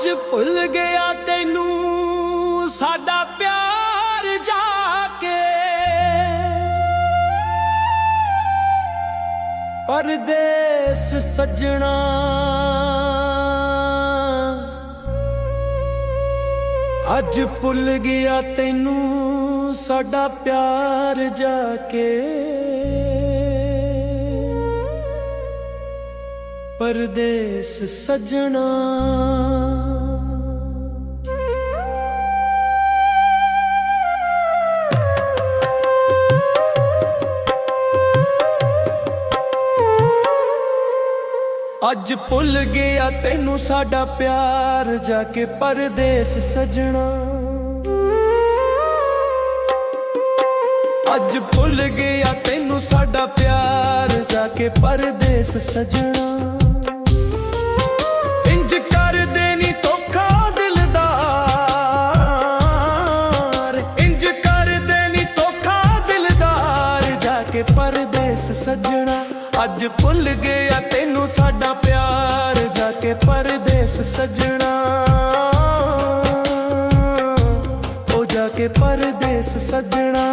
ਅੱਜ ਭੁੱਲ ਗਿਆ ਤੈਨੂੰ ਸਾਡਾ ਪਿਆਰ ਜਾ ਕੇ ਪਰਦੇਸ ਸੱਜਣਾ। ਅੱਜ ਭੁੱਲ ਗਿਆ ਤੈਨੂੰ ਸਾਡਾ ਪਿਆਰ ਜਾ ਕੇ परदेस सजना। अज भुल गया तैनू साडा प्यार जाके परदेस सजना। अज भुल गया तैनू साडा प्यार जाके परदेस सजना। परदेस सजना अज भुल गया तैनू साडा प्यार जाके परदेस सजना। ओ जाके परदेस सजना।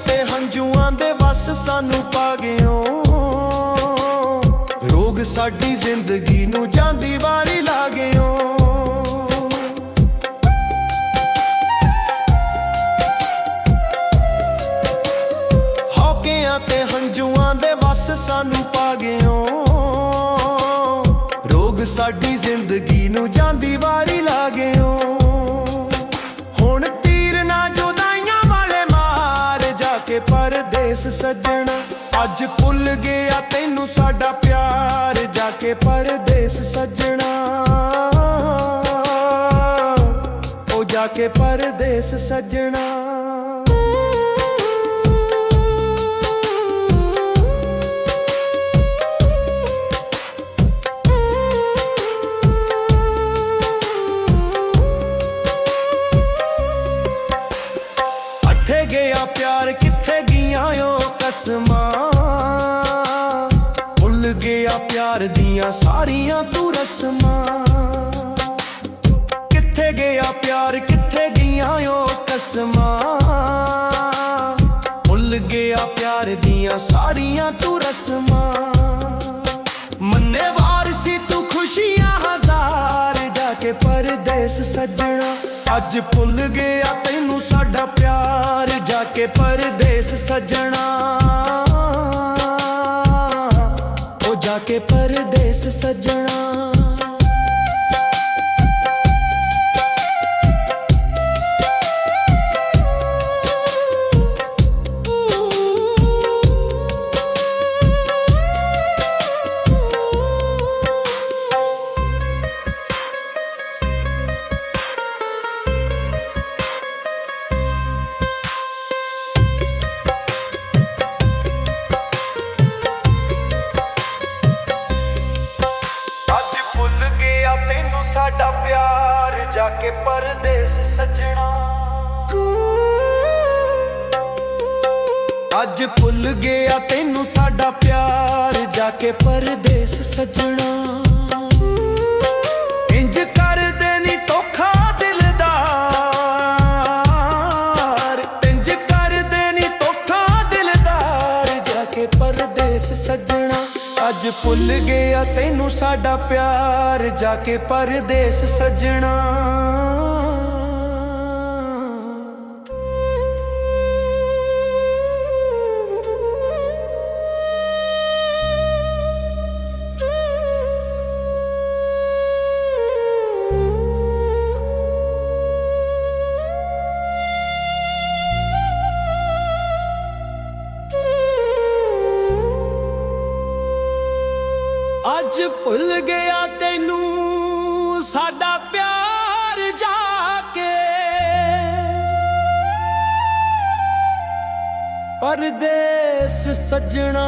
ते हंजुआं दे वस सानू पा गयो रोग साडी जिंदगी नू जांदी वारी ला गयो। हौकियां ते हंजुआं दे वस सानू पा गयो रोग साडी जिंदगी नू जांदी वारी ला गयो। परदेस सजना अज भुल गया तैनू साडा प्यार जाके परदेस सजना। ओ जाके परदेस सजना। किथे गया प्यार किथे गियां ओ कसमां भुल गया प्यार दियां सारियां तू रस्मां। किथे गया प्यार किथे गियां ओ कसमां भुल गया प्यार दियां सारियां तू रस्मां। मन्ने वार सी तू खुशियां हजार जाके परदेस सजना। अज भुल गया तैनू साडा प्यार जाके परदेस सजना। ओ जाके परदेस सजना। साडा प्यार जाके परदेस सजना। अज भुल गया तैनू साडा प्यार जाके परदेस सजना। इंज कर देनी धोखा दिलदार इंज कर देनी धोखा दिलदार जाके परदेस सजना। अज भुल गया तैनू साडा प्यार जाके परदेस सजना। अज भुल गया तैनू साडा प्यार जाके परदेस सजना।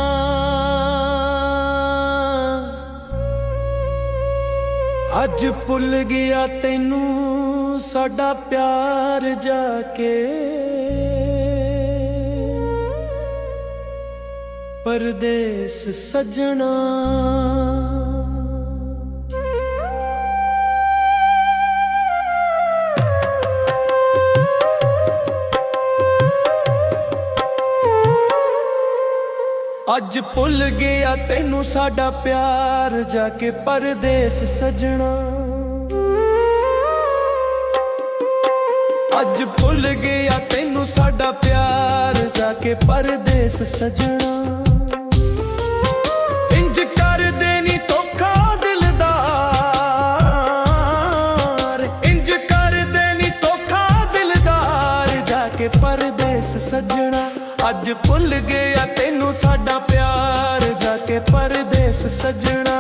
ਅੱਜ ਭੁੱਲ ਗਿਆ ਤੈਨੂੰ ਸਾਡਾ ਪਿਆਰ ਜਾ ਕੇ ਪਰਦੇਸ ਸੱਜਣਾ। ਅੱਜ ਭੁੱਲ ਗਿਆ ਤੈਨੂੰ ਸਾਡਾ ਪਿਆਰ ਜਾ ਕੇ ਪਰਦੇਸ ਸੱਜਣਾ। ਅੱਜ ਭੁੱਲ ਗਿਆ ਤੈਨੂੰ ਸਾਡਾ ਪਿਆਰ ਜਾ ਕੇ ਪਰਦੇਸ ਸੱਜਣਾ। ਇੰਜ ਕਰਦੇ ਨੀ ਧੋਖਾ ਦਿਲਦਾਰ, ਇੰਜ ਕਰਦੇ ਨੀ ਧੋਖਾ ਦਿਲਦਾਰ ਜਾ ਕੇ ਪਰਦੇਸ ਸੱਜਣਾ। ਅੱਜ ਭੁੱਲ ਗਿਆ ਤੈਨੂੰ ਸਾਡਾ ਪਿਆਰ ਜਾ ਕੇ ਪਰਦੇਸ ਸੱਜਣਾ।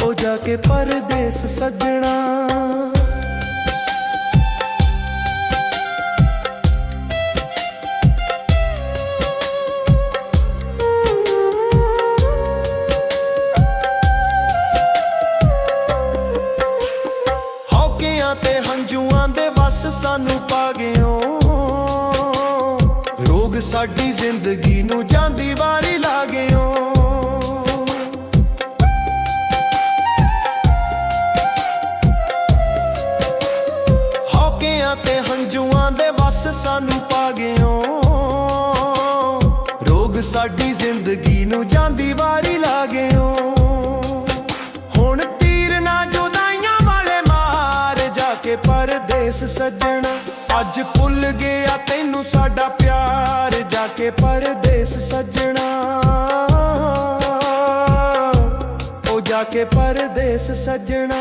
ਉਹ ਜਾ ਕੇ ਪਰਦੇਸ ਸੱਜਣਾ। ਹੌਕਿਆਂ ਤੇ ਹੰਝੂਆਂ ਦੇ ਵਸ ਸਾਨੂੰ ਪਾ ਗਿਓ, ਰੋਗ ਸਾਡੀ ਜ਼ਿੰਦਗੀ ਨੂੰ ਜਾਂਦੀ ਵਾਰੀ ਲਾ ਗਿਓ। ਹੌਕਿਆਂ ਤੇ ਹੰਝੂਆਂ ਦੇ ਵਸ ਸਾਨੂੰ ਪਾ ਗਿਓ, ਰੋਗ ਸਾਡੀ ਜ਼ਿੰਦਗੀ ਨੂੰ ਜਾਂਦੀ ਵਾਰੀ ਲਾ ਗਿਓ। ਹੁਣ ਤੀਰ ਨਾ ਜੁਦਾਈਆਂ ਵਾਲੇ ਮਾਰ ਜਾ ਕੇ ਪਰਦੇਸ ਸੱਜਣਾ। ਅੱਜ ਭੁੱਲ ਗਿਆ ਤੈਨੂੰ ਸਾਡਾ ਪਿਆਰ ਜਾ ਕੇ ਪਰਦੇਸ ਸੱਜਣਾ। ਉਹ ਜਾ ਕੇ ਪਰਦੇਸ ਸੱਜਣਾ।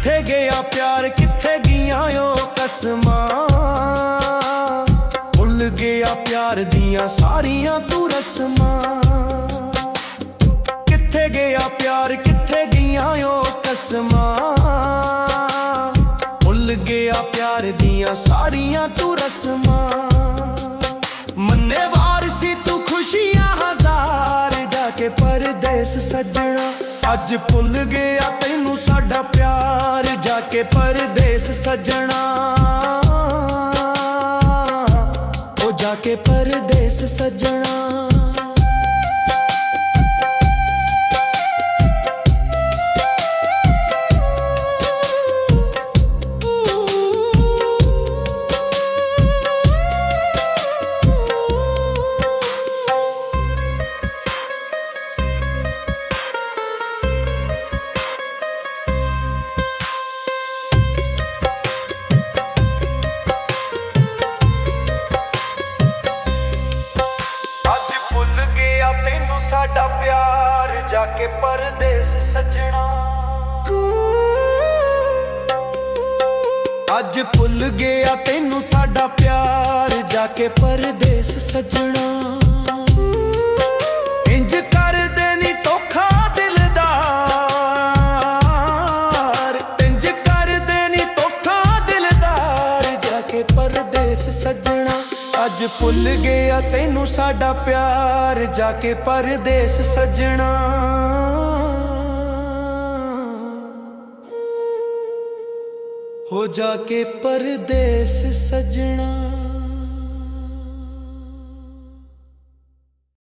ਕਿੱਥੇ ਗਿਆ ਪਿਆਰ, ਕਿੱਥੇ ਗਈਆਂ ਓ ਕਸਮਾਂ। ਭੁੱਲ ਗਿਆ ਪਿਆਰ ਦੀਆਂ ਸਾਰੀਆਂ ਤੂੰ ਰਸਮਾਂ। ਕਿੱਥੇ ਗਿਆ ਪਿਆਰ, ਕਿੱਥੇ ਗਈਆਂ ਓ ਕਸਮਾਂ। ਭੁੱਲ ਗਿਆ ਪਿਆਰ ਦੀਆਂ ਸਾਰੀਆਂ ਤੂੰ ਰਸਮਾਂ। ਮੰਨੇ ਵਾਰ ਸੀ ਤੂੰ ਖੁਸ਼ੀਆਂ ਹਜ਼ਾਰ ਜਾ ਕੇ ਪਰਦੇਸ ਸੱਜਣਾ। ਅੱਜ ਭੁੱਲ ਗਿਆ ਤੈਨੂੰ ਸਾਡਾ ਪਿਆਰ ਜਾ ਕੇ ਪਰਦੇਸ ਸੱਜਣਾ। ਉਹ ਜਾ ਕੇ ਪਰਦੇਸ ਸੱਜਣਾ। ਤੈਨੂੰ ਸਾਡਾ ਪਿਆਰ ਜਾ ਕੇ ਪਰਦੇਸ ਸੱਜਣਾ। ਅੱਜ ਭੁੱਲ ਗਿਆ ਤੈਨੂੰ ਸਾਡਾ ਪਿਆਰ ਜਾ ਕੇ ਪਰਦੇਸ ਸੱਜਣਾ। ਇੰਜ ਕਰਦੇ ਨੀ ਧੋਖਾ ਦਿਲਦਾਰ, ਇੰਜ ਕਰਦੇ ਨੀ ਧੋਖਾ ਦਿਲਦਾਰ ਜਾ ਕੇ ਪਰਦੇਸ ਸੱਜਣਾ। ਅੱਜ ਭੁੱਲ ਗਿਆ ਤੈਨੂੰ ਸਾਡਾ ਪਿਆਰ ਜਾ ਕੇ ਪਰਦੇਸ ਸੱਜਣਾ। ਹੋ ਜਾ ਕੇ ਪਰਦੇਸ ਸੱਜਣਾ।